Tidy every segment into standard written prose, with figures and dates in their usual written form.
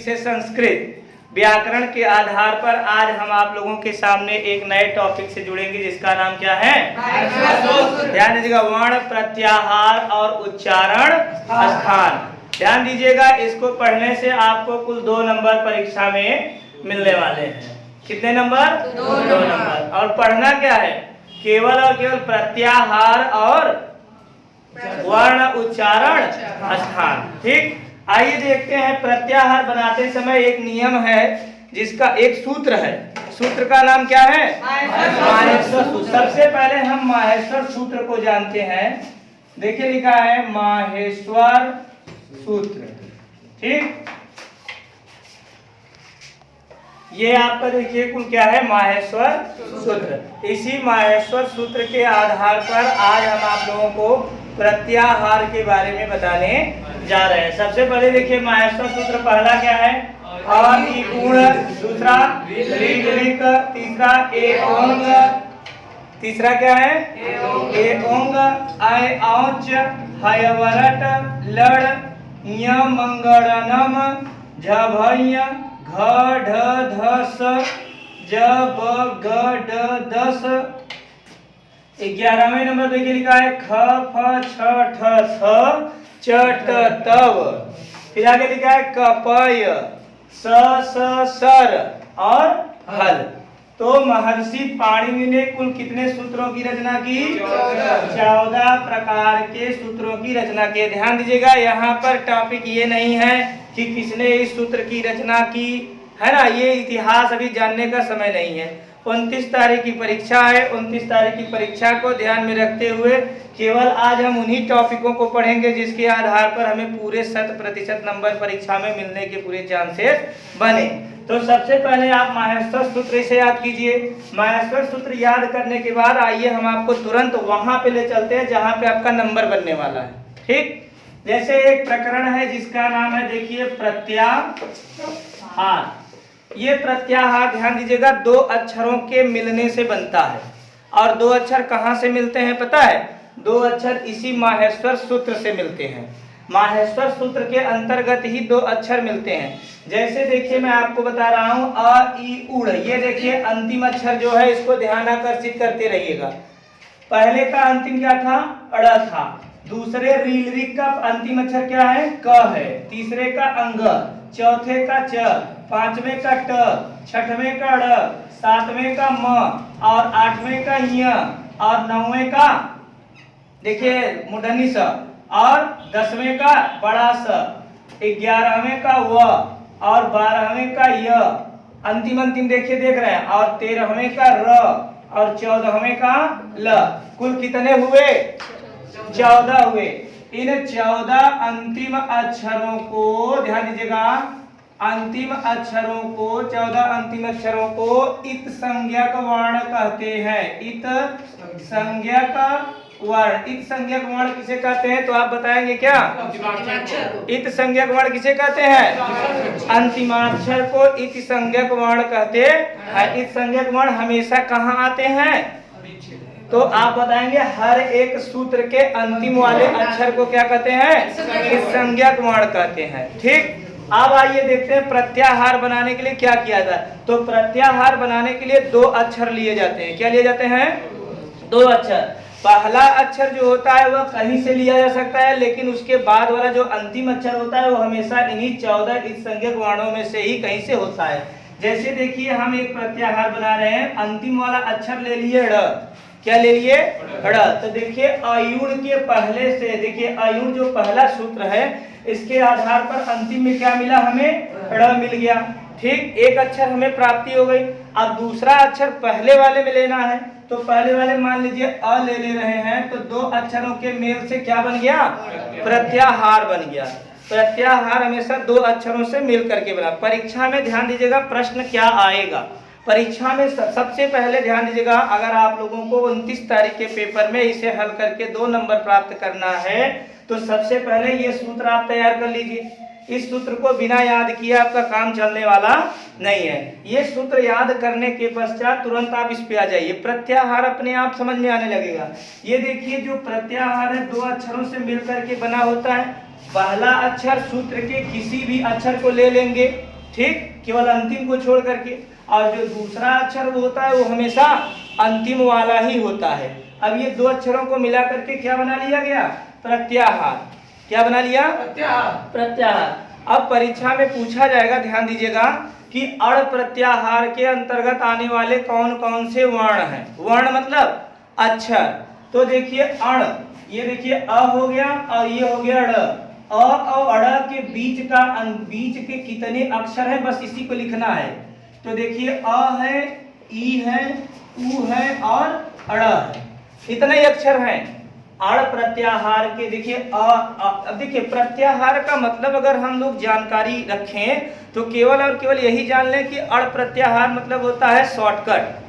विषय संस्कृत व्याकरण के आधार पर आज हम आप लोगों के सामने एक नए टॉपिक से जुड़ेंगे जिसका नाम क्या है? ध्यान दीजिएगा, वर्ण, प्रत्याहार और उच्चारण स्थान। ध्यान दीजिएगा, इसको पढ़ने से आपको कुल 2 नंबर परीक्षा में मिलने वाले हैं। कितने नंबर? 2 नंबर। और पढ़ना क्या है? केवल और केवल प्रत्याहार और वर्ण उच्चारण स्थान। ठीक, आइए देखते हैं। प्रत्याहार बनाते समय एक नियम है, जिसका एक सूत्र है। सूत्र का नाम क्या है? माहेश्वर सूत्र। सबसे पहले हम माहेश्वर सूत्र को जानते हैं। देखिए लिखा है माहेश्वर सूत्र। ठीक, ये आपका देखिए कुल क्या है? माहेश्वर सूत्र। इसी माहेश्वर सूत्र के आधार पर आज हम आप लोगों को प्रत्याहार के बारे में बताने जा रहे हैं। सबसे पहले देखिए माहेश्वर सूत्र पहला क्या है? अ इ ऊण, दूसरा ऋ ऋक, तीसरा ए ओंग, तीसरा क्या है? ए ओंग, आय औच, हयवरट, लड़, य मंगड़नम, झभय, घ ढ ध स, ज ब ग ड दस। 11वें नंबर देखिए लिखा है ख फ छ ठ थ च ट तव। फिर आगे लिखा है कपय, स स सर और हल। तो महर्षि पाणिनि ने कुल कितने सूत्रों की रचना की? 14 प्रकार के सूत्रों की रचना की। ध्यान दीजिएगा, यहाँ पर टॉपिक ये नहीं है कि किसने इस सूत्र की रचना की, है ना। ये इतिहास अभी जानने का समय नहीं है। 29 तारीख की परीक्षा है। 29 तारीख की परीक्षा को ध्यान में रखते हुए केवल आज हम उन्हीं टॉपिकों को पढ़ेंगे जिसके आधार पर हमें पूरे 100% नंबर परीक्षा में मिलने के पूरे चांसेस बने। तो सबसे पहले आप माहेश्वर सूत्र से याद कीजिए। माहेश्वर सूत्र याद करने के बाद आइए हम आपको तुरंत वहां पे ले चलते हैं जहां पे आपका नंबर बनने वाला है। ठीक, जैसे एक प्रकरण है जिसका नाम है देखिए प्रत्याहार। ये प्रत्याहार ध्यान दीजिएगा 2 अक्षरों के मिलने से बनता है। और 2 अक्षर कहाँ से मिलते हैं पता है? 2 अक्षर इसी माहेश्वर सूत्र से मिलते हैं। माहेश्वर सूत्र के अंतर्गत ही 2 अक्षर मिलते हैं। जैसे देखिए मैं आपको बता रहा हूँ अ इ उड़, ये देखिए अंतिम अक्षर जो है इसको ध्यान आकर्षित करते रहिएगा। पहले का अंतिम क्या था? अड़ था। दूसरे रील का अंतिम अक्षर क्या है? क है। तीसरे का अंग, चौथे का च, 5वें का ट, 6वें का ड़, 7वें का म और 8वें का य और 9वें का देखिए मूर्धन्य स और 10वें का बड़ा स, 11वें का व और 12वें का य, अंतिम देखिए देख रहे हैं, और 13वें का र और 14वें का ल। कुल कितने हुए? 14 हुए। इन 14 अंतिम अक्षरों को ध्यान दीजिएगा, अंतिम अक्षरों को 14 अंतिम अक्षरों को इत संज्ञक वर्ण कहते हैं। इत संज्ञक वर्ण। इत संज्ञक वर्ण किसे कहते हैं? तो आप बताएंगे क्या? इत संज्ञक वर्ण किसे कहते हैं? अंतिमाक्षर को इत संज्ञक वर्ण कहते हैं। इत संज्ञक वर्ण हमेशा कहाँ आते हैं? तो आप बताएंगे हर एक सूत्र के अंतिम वाले अक्षर को क्या कहते हैं? इत संज्ञक वर्ण कहते हैं। ठीक, अब आइए देखते हैं प्रत्याहार बनाने के लिए क्या किया जाए। तो प्रत्याहार बनाने के लिए 2 अक्षर लिए जाते हैं। क्या लिए जाते हैं? 2 अक्षर। पहला अक्षर जो होता है वह कहीं से लिया जा सकता है, लेकिन उसके बाद वाला जो अंतिम अक्षर होता है वो हमेशा इन्हीं 14 इत संज्ञक वर्णों में से ही कहीं से होता है। जैसे देखिए हम एक प्रत्याहार बना रहे हैं, अंतिम वाला अक्षर ले लिए ड़। क्या ले लिए? ड़। तो देखिए अयुण के पहले से, देखिए अयुण जो पहला सूत्र है इसके आधार पर अंतिम में क्या मिला? हमें ड़ मिल गया। ठीक, एक अक्षर हमें प्राप्ति हो गई। अब दूसरा अक्षर पहले वाले में लेना है, तो पहले वाले मान लीजिए अ ले रहे हैं, तो 2 अक्षरों के मेल से क्या बन गया? प्रत्याहार बन गया। प्रत्याहार हमेशा 2 अक्षरों से मिल करके बना। परीक्षा में ध्यान दीजिएगा प्रश्न क्या आएगा। परीक्षा में सबसे पहले ध्यान दीजिएगा, अगर आप लोगों को 29 तारीख के पेपर में इसे हल करके 2 नंबर प्राप्त करना है तो सबसे पहले ये सूत्र आप तैयार कर लीजिए। इस सूत्र को बिना याद किए आपका काम चलने वाला नहीं है। ये सूत्र याद करने के पश्चात तुरंत आप इस पे आ जाइए। प्रत्याहार अपने आप समझ में आने लगेगा। ये देखिए जो प्रत्याहार है 2 अक्षरों से मिलकर के बना होता है। पहला अक्षर सूत्र के किसी भी अक्षर को ले लेंगे, ठीक, केवल अंतिम को छोड़ करके। और जो दूसरा अक्षर वो होता है वो हमेशा अंतिम वाला ही होता है। अब ये दो अक्षरों को मिला करके क्या बना लिया गया? प्रत्याहार। क्या बना लिया? प्रत्याहार। अब परीक्षा में पूछा जाएगा, ध्यान दीजिएगा, कि अड़ प्रत्याहार के अंतर्गत आने वाले कौन कौन से वर्ण हैं। वर्ण मतलब अक्षर। तो देखिए अण, ये देखिए अ हो गया और ये हो गया ड़। अ और अड़ के बीच के कितने अक्षर हैं, बस इसी को लिखना है। तो देखिए अ है, ई है, उ है और अड़ है, इतने ही अक्षर हैं अड़ प्रत्याहार के। देखिए अब देखिए प्रत्याहार का मतलब अगर हम लोग जानकारी रखें तो केवल और केवल यही जान लें कि अड़ प्रत्याहार मतलब होता है शॉर्टकट।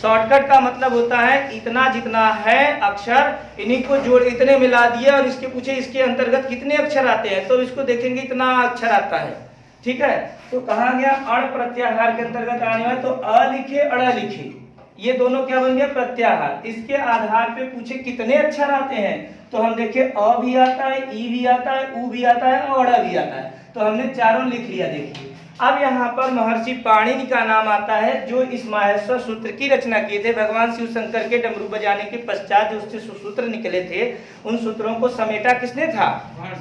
शॉर्टकट का मतलब होता है इतना जितना है अक्षर इन्हीं को जोड़, इतने मिला दिए और इसके पूछे इसके अंतर्गत कितने अक्षर आते हैं तो इसको देखेंगे इतना अक्षर आता है। ठीक है, तो कहा गया अड़ प्रत्याहार के अंतर्गत आने वाले, तो अ लिखे अड़ लिखे, ये दोनों क्या बन गया? प्रत्याहार। इसके आधार पे पूछे कितने अक्षर आते हैं तो हम देखे अ भी आता है, ई भी आता है, उ भी आता है और अड़ भी आता है, तो हमने चारों लिख लिया। देखिए अब यहाँ पर महर्षि पाणिनि का नाम आता है जो इस माहेश्वर सूत्र की रचना किए थे। भगवान शिव शंकर के डमरू बजाने के पश्चात जो उससे सूत्र निकले थे उन सूत्रों को समेटा किसने था?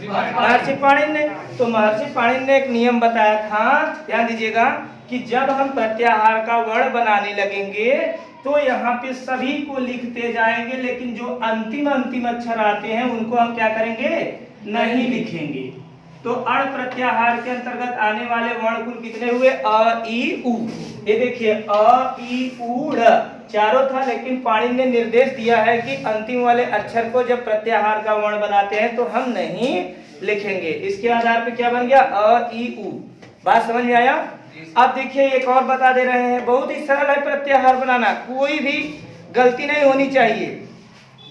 महर्षि पाणिनि ने। तो महर्षि पाणिनि ने एक नियम बताया था, ध्यान दीजिएगा, कि जब हम प्रत्याहार का वर्ण बनाने लगेंगे तो यहाँ पे सभी को लिखते जाएंगे, लेकिन जो अंतिम अक्षर आते हैं उनको हम क्या करेंगे? नहीं लिखेंगे। तो अड़ प्रत्याहार के अंतर्गत आने वाले वर्ण कुल कितने हुए? अ, ई, उ। ये देखिए अ, ई, उ, ड़ चारों था, लेकिन पाणिनि ने निर्देश दिया है कि अंतिम वाले अक्षर को जब प्रत्याहार का वर्ण बनाते हैं तो हम नहीं लिखेंगे। इसके आधार पे क्या बन गया? अ, ई, उ। बात समझ में आया? अब देखिए एक और बता दे रहे हैं, बहुत ही सरल है प्रत्याहार बनाना, कोई भी गलती नहीं होनी चाहिए।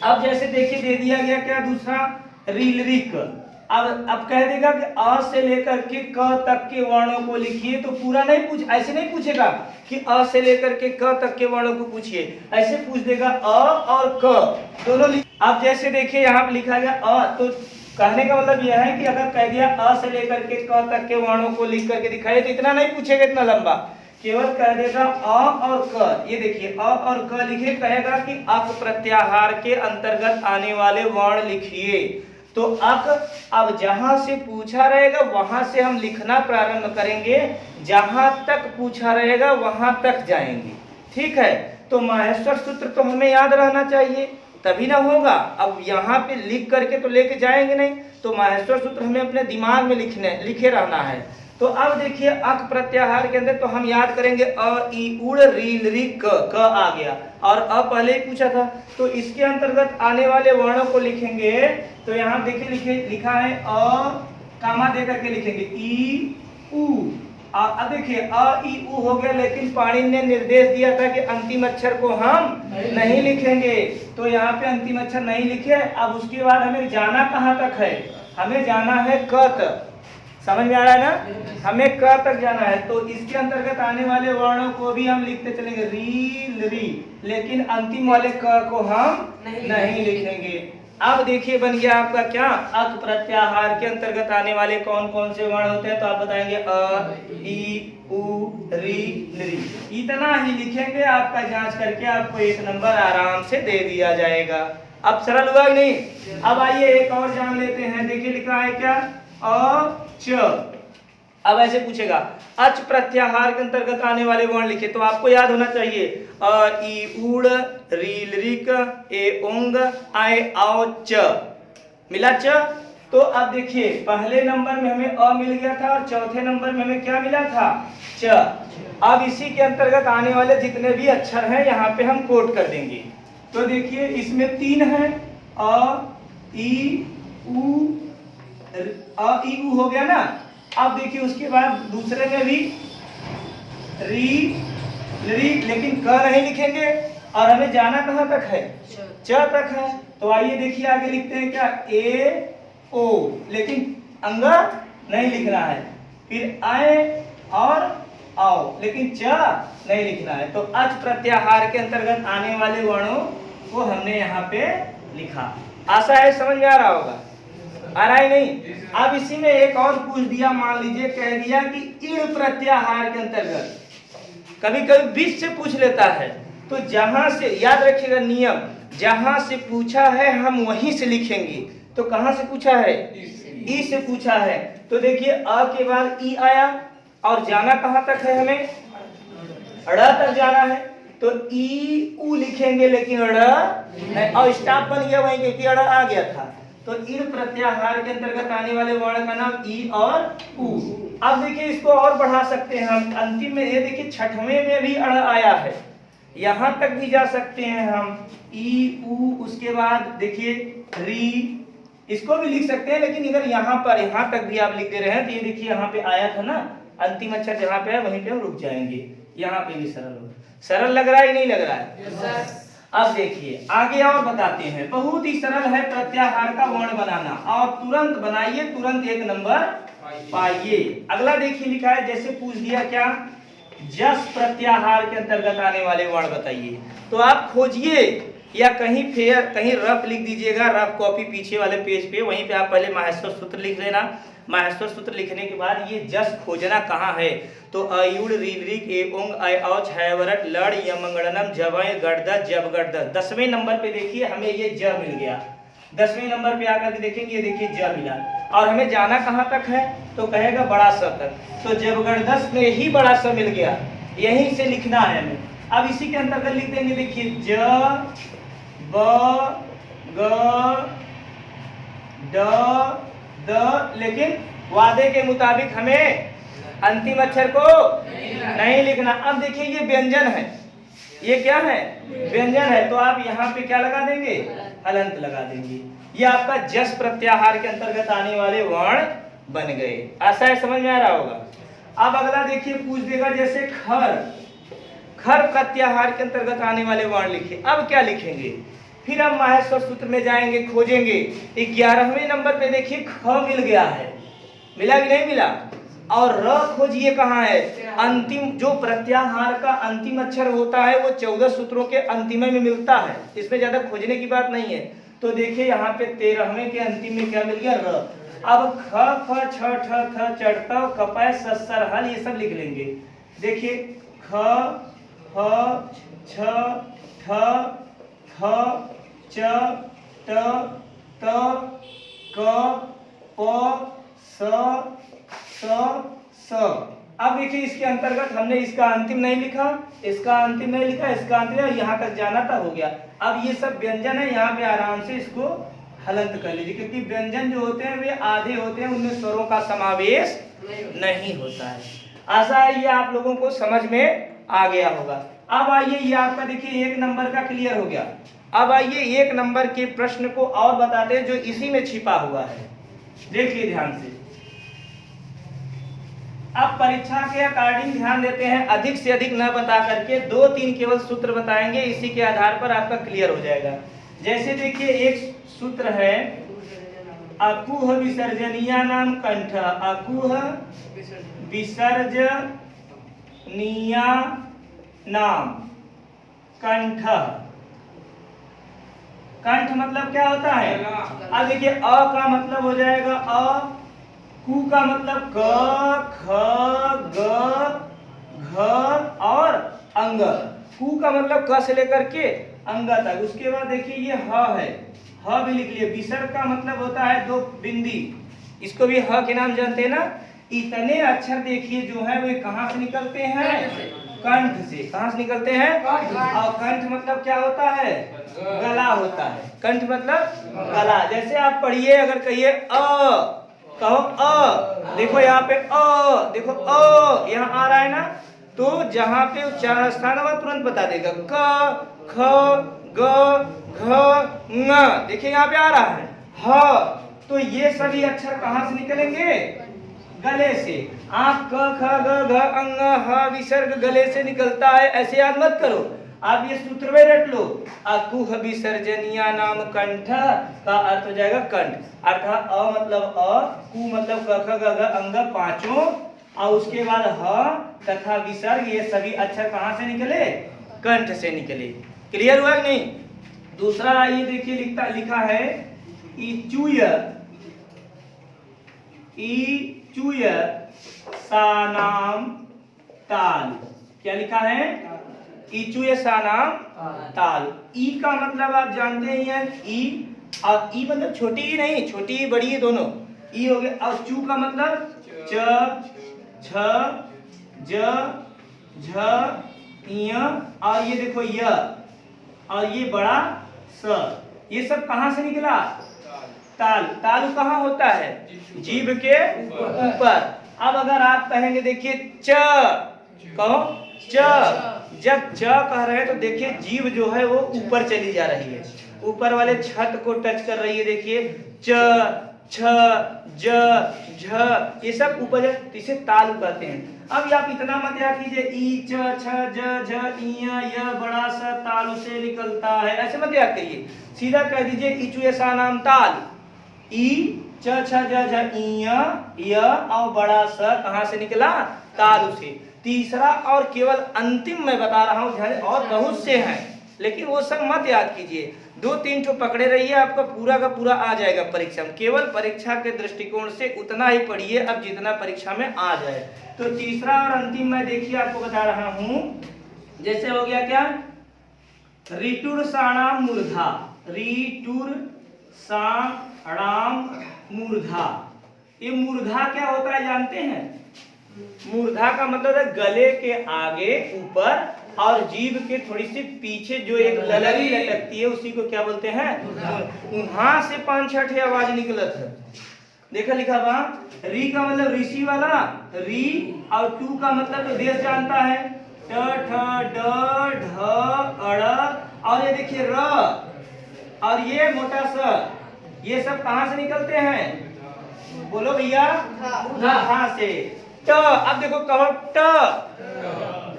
अब जैसे देखिए दे दिया गया क्या? दूसरा रीलरिक। अब कह देगा कि अ से लेकर के क तक के वर्णों को लिखिए, तो पूरा नहीं ऐसे नहीं पूछेगा कि अ से लेकर के क तक के वर्णों को पूछिए, ऐसे पूछ देगा अ और क दोनों लिख। अब जैसे देखिए यहाँ पे लिखा गया अ, तो कहने का मतलब यह है कि अगर कह दिया अ से लेकर के क तक के वर्णों को लिख करके दिखाइए तो इतना नहीं पूछेगा, इतना लंबा, केवल कह देगा अ और क। ये देखिए अ और क लिखे, कहेगा कि अक प्रत्याहार के अंतर्गत आने वाले वर्ण लिखिए। तो अक, अब जहां से पूछा रहेगा वहां से हम लिखना प्रारंभ करेंगे, जहां तक पूछा रहेगा वहां तक जाएंगे। ठीक है, तो माहेश्वर सूत्र तो हमें याद रहना चाहिए, तभी ना होगा। अब यहाँ पे लिख करके तो लेके जाएंगे नहीं, तो माहेश्वर सूत्र हमें अपने दिमाग में लिखे रहना है। तो अब देखिए अक प्रत्याहार के अंदर तो हम याद करेंगे अ, ई, उड़, रील, री, क आ गया, और अ पहले ही पूछा था, तो इसके अंतर्गत आने वाले वर्णों को लिखेंगे। तो यहाँ देखिए लिखा है अ, कामा दे करके लिखेंगे ई, उ। अब देखिए अ, ई, उ हो गया, लेकिन पाणिनि ने निर्देश दिया था कि अंतिम अक्षर को हम नहीं लिखेंगे, तो यहाँ पे अंतिम अक्षर नहीं लिखे। अब उसके बाद हमें जाना कहाँ तक है? हमें जाना है क तक। समझ में आ रहा है ना? हमें क तक जाना है, तो इसके अंतर्गत आने वाले वर्णों को भी हम लिखते चलेंगे री, री, लेकिन अंतिम वाले क को हम नहीं लिखेंगे। अब देखिए बन गया आपका क्या? अक प्रत्याहार के अंतर्गत आने वाले कौन कौन से वर्ण होते हैं, तो आप बताएंगे अ, ई, उ, री, ली। इतना ही लिखेंगे, आपका जांच करके आपको 1 नंबर आराम से दे दिया जाएगा। अब सरल हुआ कि नहीं? अब आइए एक और जान लेते हैं। देखिए लिखा है क्या? अ, च। अब ऐसे पूछेगा अच प्रत्याहार के अंतर्गत आने वाले वर्ण लिखे, तो आपको याद होना चाहिए अ, ई, उड़, रील, रिक, ए, उंग, आए, आओ, च। मिला च। तो अब देखिए पहले नंबर में हमें अ मिल गया था और चौथे नंबर में हमें क्या मिला था? च। अब इसी के अंतर्गत आने वाले जितने भी अक्षर हैं यहाँ पे हम कोट कर देंगे। तो देखिए इसमें 3 है, अ, ई, उ, अ, ई, उ हो गया ना। अब देखिए उसके बाद दूसरे में भी री, री, लेकिन क नहीं लिखेंगे, और हमें जाना कहाँ तक है? च तक है। तो आइए देखिए आगे लिखते हैं क्या? ए, ओ, लेकिन अंगा नहीं लिखना है। फिर आए और आओ, लेकिन च नहीं लिखना है। तो अच प्रत्याहार के अंतर्गत आने वाले वर्णों को हमने यहाँ पे लिखा। आशा है समझ में आ रहा होगा। आ रहा है नहीं। अब इसी में एक और पूछ दिया, मान लीजिए कह दिया कि इड़ प्रत्याहार के अंतर्गत, कभी कभी बीच से पूछ लेता है, तो जहां से याद रखिएगा नियम, जहां से पूछा है हम वहीं से लिखेंगे। तो कहां से पूछा है? ई से पूछा है। तो देखिए अ के बाद ई आया और जाना कहां तक है? हमें ड़ तक जाना है, तो ई उ लिखेंगे लेकिन ड़ नहीं, और स्टॉप बन गया वहीं क्योंकि ड़ आ गया था। तो इड़ प्रत्याहार के अंतर्गत आने वाले वर्ण का नाम ई और उ। अब देखिए इसको और बढ़ा सकते हैं हम, अंतिम में ये देखिए छठवें में भी अड़ आया है, यहां तक भी जा सकते हैं हम, ई उ, उसके बाद देखिए री, इसको भी लिख सकते हैं, लेकिन अगर यहाँ पर यहाँ तक भी आप लिख दे रहे हैं तो ये देखिए यहाँ पे आया था ना, अंतिम अक्षर जहाँ पे है वहीं पे हम रुक जाएंगे। यहाँ पे भी सरल होगा। सरल लग रहा है नहीं लग रहा है? yes, अब देखिए आगे और बताते हैं, बहुत ही सरल है प्रत्याहार का वर्ण बनाना, और तुरंत बनाइए, तुरंत 1 नंबर पाइए। अगला देखिए लिखा है, जैसे पूछ दिया क्या, जस प्रत्याहार के अंतर्गत आने वाले वर्ण बताइए। तो आप खोजिए या कहीं कहीं रफ लिख दीजिएगा, रफ कॉपी पीछे वाले पेज पे, वहीं पे आप पहले माहेश्वर सूत्र लिख लेना। माहेश्वर सूत्र लिखने के बाद ये जस खोजना कहाँ है, तो अयुड़ रीलरिक एवं अय छयवरट लड़ यमंगड़नम जवय गड़द जब गड़द। 10वें नंबर पे देखिए हमें ये ज मिल गया, 10वें नंबर पे आकर के देखेंगे ये देखिए ज मिला, और हमें जाना कहाँ तक है, तो कहेगा बड़ा स तक। तो जब गड़दस में ही बड़ा स मिल गया, यहीं से लिखना है हमें। अब इसी के अंतर्गत लिख देंगे, देखिए ज ब ग ड द, लेकिन वादे के मुताबिक हमें अंतिम अक्षर को नहीं लिखना। अब देखिए ये व्यंजन है, ये क्या है? व्यंजन है, तो आप यहाँ पे क्या लगा देंगे? हलंत लगा देंगे। ये आपका जस प्रत्याहार के अंतर्गत आने वाले वर्ण बन गए। ऐसा है, समझ में आ रहा होगा। अब अगला देखिए पूछ देगा, जैसे खर, खर प्रत्याहार के अंतर्गत आने वाले वर्ण लिखिए। अब क्या लिखेंगे? फिर हम माहेश्वर सूत्र में जाएंगे, खोजेंगे। 11वें नंबर पे देखिए ख मिल गया है, मिला कि नहीं मिला? और र खोजिए कहाँ है? अंतिम, जो प्रत्याहार का अंतिम अक्षर होता है वो 14 सूत्रों के अंतिम में मिलता है, इसमें ज्यादा खोजने की बात नहीं है। तो देखिए यहाँ पे 13वें के अंतिम में क्या मिल गया? र। अब ख फ छ ठ थ चढ़ता कपय ससर हल, ये सब लिख लेंगे। देखिए ख फ छ ठ थ च ट त क प स स। अब देखिए इसके अंतर्गत हमने इसका अंतिम नहीं लिखा, इसका अंतिम नहीं लिखा, इसका अंतिम, यहाँ तक जाना था, हो गया। अब ये सब व्यंजन है, यहाँ पे आराम से इसको हलंत कर लीजिए, क्योंकि व्यंजन जो होते हैं वे आधे होते हैं, उनमें स्वरों का समावेश नहीं होता है। आशा है ये आप लोगों को समझ में आ गया होगा। अब आइए, ये आपका देखिए 1 नंबर का क्लियर हो गया। अब आइए 1 नंबर के प्रश्न को और बताते हैं जो इसी में छिपा हुआ है। देखिए ध्यान से, अब परीक्षा के अकॉर्डिंग ध्यान देते हैं, अधिक से अधिक न बता करके 2-3 केवल सूत्र बताएंगे, इसी के आधार पर आपका क्लियर हो जाएगा। जैसे देखिए एक सूत्र है, अकुह विसर्जनीया नाम कंठ, अकुह विसर्जनीया नाम कंठ। कंठ मतलब क्या होता है? अब देखिए अ का मतलब हो जाएगा अ, कु का मतलब क ख ग घ और अंग, कु का मतलब क से लेकर के अंग तक। उसके बाद देखिए ये ह है, ह भी लिख लिए। विसर्ग का मतलब होता है 2 बिंदी, इसको भी ह के नाम जानते हैं ना। इतने अक्षर देखिए जो है वे कहाँ से निकलते हैं? कंठ से। कहाँ से निकलते हैं? और कंठ मतलब क्या होता है? गला होता है। कंठ मतलब गला। जैसे आप पढ़िए, अगर कहिए अ, कहो अ, देखो यहाँ पे अ, देखो अ यहाँ आ रहा है ना, तो जहाँ पे उच्चारण स्थान है तुरंत बता देगा। क ख ग घ ng, देखिए यहाँ पे आ रहा है ह, तो ये सभी अक्षर कहाँ से निकलेंगे? गले से। आप क ख ग घ अंग ह विसर्ग गले से निकलता है, ऐसे याद मत करो, आप ये सूत्र में रट लो। अकुह विसर्जनीया नाम कंठ का अर्थ हो जाएगा कंठ, अर्थात अ मतलब अ, कु मतलब क ख ग घ अंग पांचों, और उसके बाद ह तथा विसर्ग, ये सभी अक्षर कहाँ से निकले? कंठ से निकले। क्लियर हुआ कि नहीं? दूसरा ये देखिए लिखा है इचुय, ईचुय सानाम ताल। क्या लिखा है? ईचुय सानाम ताल। ई का मतलब आप जानते ही हैं, ई, और ई मतलब छोटी ई नहीं, छोटी ई बड़ी ई दोनों, ई हो गया। और चू का मतलब च, छ, ज, झ, इय, और ये देखो य, और ये बड़ा स। ये सब कहां से निकला? ताल। तालु कहाँ होता है? जीभ के ऊपर। अब अगर आप कहेंगे, देखिए च, कहो च, जब च कह रहे हैं तो देखिए जीभ जो है वो ऊपर चली जा रही है, ऊपर वाले छत को टच कर रही है। देखिए च, छ, ज, झ, ये सब ऊपर है, तो इसे तालु कहते हैं। अब आप इतना मत याद कीजिए ई, च, छ, ज, झ, इय, य बड़ा सा तालु से निकलता है, ऐसे मत याद करिए। सीधा कह दीजिए इचु ऐसा नाम ताल। ई, च, छ, ज, झ, इय, य और बड़ा सा कहां से निकला? तालु से। तीसरा और केवल अंतिम मैं बता रहा हूं, और बहुत से हैं लेकिन वो सब मत याद कीजिए। 2-3 ठो पकड़े रहिए, आपका पूरा का पूरा आ जाएगा परीक्षा में। केवल परीक्षा के दृष्टिकोण से उतना ही पढ़िए, अब जितना परीक्षा में आ जाए। तो तीसरा और अंतिम मैं देखिए आपको बता रहा हूं। जैसे हो गया क्या? ऋटुर साणाम मूर्धा। ऋटुर साणाम मूर्धा। ये मूर्धा क्या होता है जानते हैं? मूर्धा का मतलब है गले के आगे ऊपर और जीभ के थोड़ी सी पीछे जो एक ललरी लटकती है, उसी को क्या बोलते हैं? वहां से 5-6 आवाज निकलत है। देखा लिखा वहां। री का मतलब ऋषि वाला री, और टू का मतलब तो देश जानता है, ट, ठ, ड, ढ, अड़, और ये देखिए र, और ये मोटा स, ये सब कहां से निकलते हैं? बोलो भैया। कहां से? ट। अब देखो कहो ट,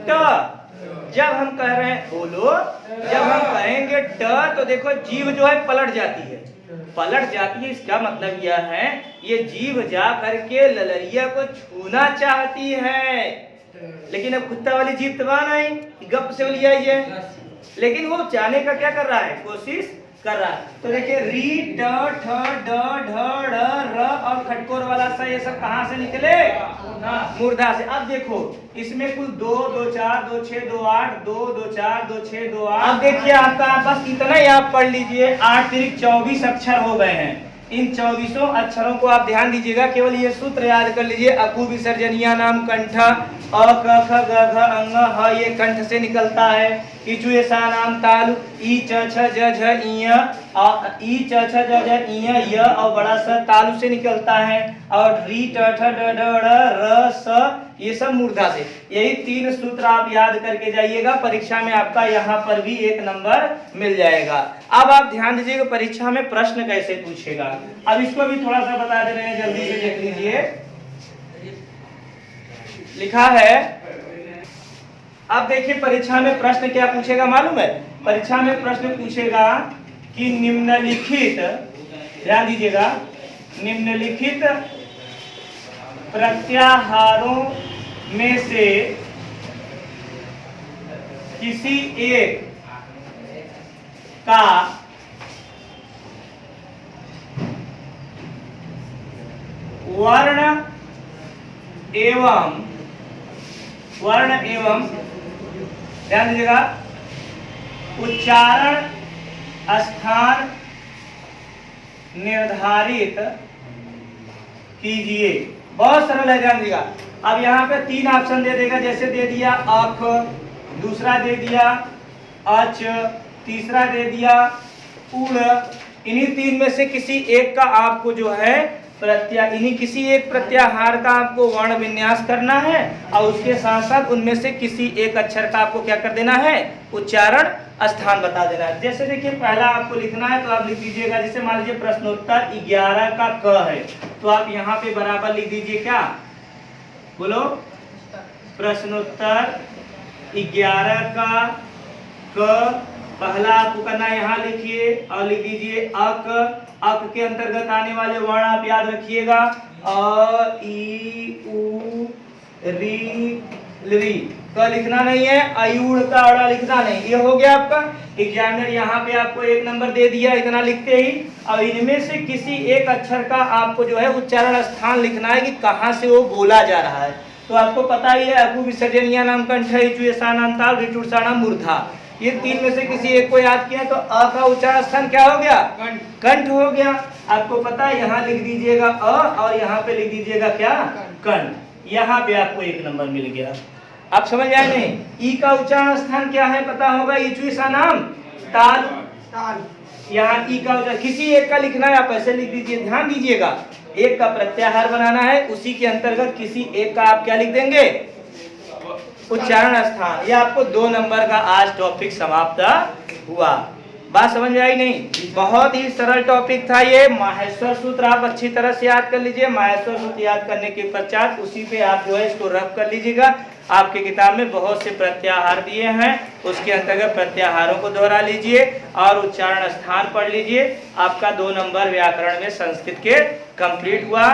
ट। जब हम कह रहे हैं बोलो, जब हम कहेंगे ट तो देखो जीभ जो है पलट जाती है, पलट जाती है। इसका मतलब यह है ये जीभ जा करके ललरिया को छूना चाहती है, लेकिन अब कुत्ता वाली जीभ दबा नहीं, गप से बोली है, लेकिन वो जाने का क्या कर रहा है? कोशिश कर रहा है। तो देखिए री, ट, ठ, ड, ढ, ड़, र और खटकोर वाला सा, ये सब कहां से निकले? मूर्धा से। अब देखो इसमें कुल 2, 2, 4, 2, 6, 2, 8, 2, 2, 4, 2, 6, 2, 8। अब देखिए आपका बस इतना ही आप पढ़ लीजिए। 8 तिरिक 24 अक्षर हो गए हैं। इन 24 अक्षरों को आप ध्यान दीजिएगा, केवल ये सूत्र याद कर लीजिए। अकु विसर्जनिया नाम कंठ, अ, क, ख, ग, घ, अंग, ह ये कंठ से निकलता है। इचु ऐसा नाम तालु। ई, च, छ, ज, झ, इय, ई, च, छ, ज, झ, इय, य और बड़ा स तालु से निकलता है। और री, ट, ठ, ड, ढ, र, स ये सब मूर्धा से। यही 3 सूत्र आप याद करके जाइएगा, परीक्षा में आपका यहाँ पर भी 1 नंबर मिल जाएगा। अब आप ध्यान दीजिएगा परीक्षा में प्रश्न कैसे पूछेगा। अब इसको भी थोड़ा सा बता दे रहे हैं, जल्दी से देख लीजिए। लिखा है, अब देखिए परीक्षा में प्रश्न क्या पूछेगा मालूम है? परीक्षा में प्रश्न पूछेगा कि निम्नलिखित, ध्यान दीजिएगा, निम्नलिखित प्रत्याहारों में से किसी एक का वर्ण एवं ध्यान दीजिएगा उच्चारण स्थान निर्धारित कीजिए। बहुत सरल है, ध्यान दीजिएगा। अब यहाँ पे 3 ऑप्शन दे देगा, जैसे दे दिया अख, दूसरा दे दिया अच, तीसरा दे दिया उड़। इन्हीं 3 में से किसी एक का आपको जो है किसी एक प्रत्याहार का आपको वर्ण विन्यास करना है, और उसके साथ साथ उनमें से किसी एक अक्षर का आपको क्या कर देना है? उच्चारण स्थान बता देना है। जैसे देखिए पहला आपको लिखना है तो आप लिख दीजिएगा, जैसे मान लीजिए प्रश्नोत्तर 11 का क है, तो आप यहाँ पे बराबर लिख दीजिए क्या? बोलो। प्रश्नोत्तर 11 का क पहला आपको करना है, यहाँ लिखिए और लिख दीजिए अक। अक के अंतर्गत आने वाले वर्ण आप याद रखिएगा, अ, ई, उ, री, ली। क लिखना नहीं है, अयूड़ का अड़ा लिखना नहीं। ये हो गया आपका। एग्जामिनर यहाँ पे आपको 1 नंबर दे दिया इतना लिखते ही। अब इनमें से किसी एक अक्षर का आपको जो है उच्चारण स्थान लिखना है कि कहाँ से वो बोला जा रहा है। तो आपको पता ही है, अकु विसर्जनिया नाम कंठ, इचुएसानाम ताल, रिटुरसानाम मूर्धा, ये 3 में से किसी एक को याद किया तो अ का उच्चारण स्थान क्या हो गया? कंठ हो गया। आपको पता है, यहाँ लिख दीजिएगा अ और यहाँ पे लिख दीजिएगा क्या? कंठ। यहाँ पे आपको 1 नंबर मिल गया। आप समझ आए नहीं? ई का उच्चारण स्थान क्या है पता होगा? इचुएसानाम ताल। यहाँ ई का उच्चारण किसी एक का लिखना है, आप ऐसे लिख दीजिए, ध्यान दीजिएगा। एक का प्रत्याहार बनाना है, उसी के अंतर्गत किसी एक का आप क्या लिख देंगे? उच्चारण स्थान। ये आपको 2 नंबर का आज टॉपिक समाप्त हुआ। बात समझ में आई नहीं? बहुत ही सरल टॉपिक था ये। माहेश्वर सूत्र आप अच्छी तरह से याद कर लीजिए। माहेश्वर सूत्र याद करने के पश्चात उसी पे आप जो है इसको रफ कर लीजिएगा। आपकी किताब में बहुत से प्रत्याहार दिए हैं, उसके अंतर्गत प्रत्याहारों को दोहरा लीजिए और उच्चारण स्थान पढ़ लीजिए। आपका 2 नंबर व्याकरण में संस्कृत के कंप्लीट हुआ।